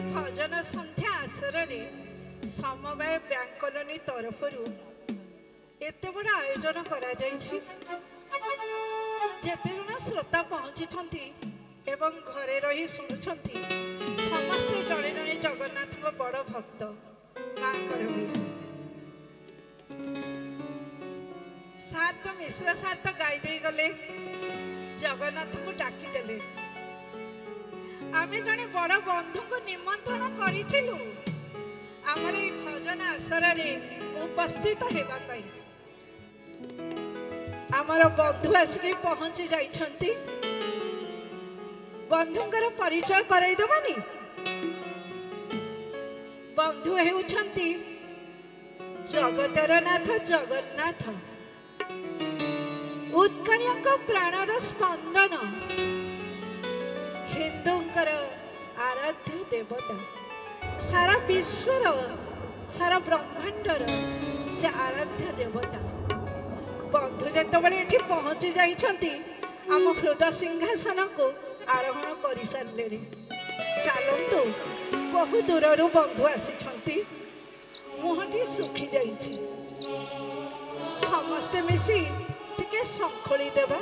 भजन संध्या आसर समवाय bank colony तरफ एत बड़ आयोजन करा जन श्रोता पहुंची एवं घरे रही शुणुंट समस्ते जड़े जड़े जगन्नाथ बड़ भक्त माँ सार तो मिश्र सार तो गाई दे गले जगन्नाथ को डाकीदे आम जड़े बड़ बंधु को निमंत्रण करूँ आमर ये भजन आसर उपस्थित होगापी आमर बंधु आसिक पहुंची जाइछंती बंधुंकर परिचय करईदबानी बंधु हेउछंती जगतर नाथ जगन्नाथ उत्कण्यक प्राणर स्पंदन हिंदुंकर आराध्य देवता सारा विश्वर सारा ब्रह्मांडर से आराध्य देवता बंधु जितेबाला ये पहुंची जाइछंती आम हृदय सिंहासन को आरोहण कर सारे चलतु बहु दूर बंधु आसी मुहटी सुखी जाइछि समस्ते मिसी टिके संखोली देवा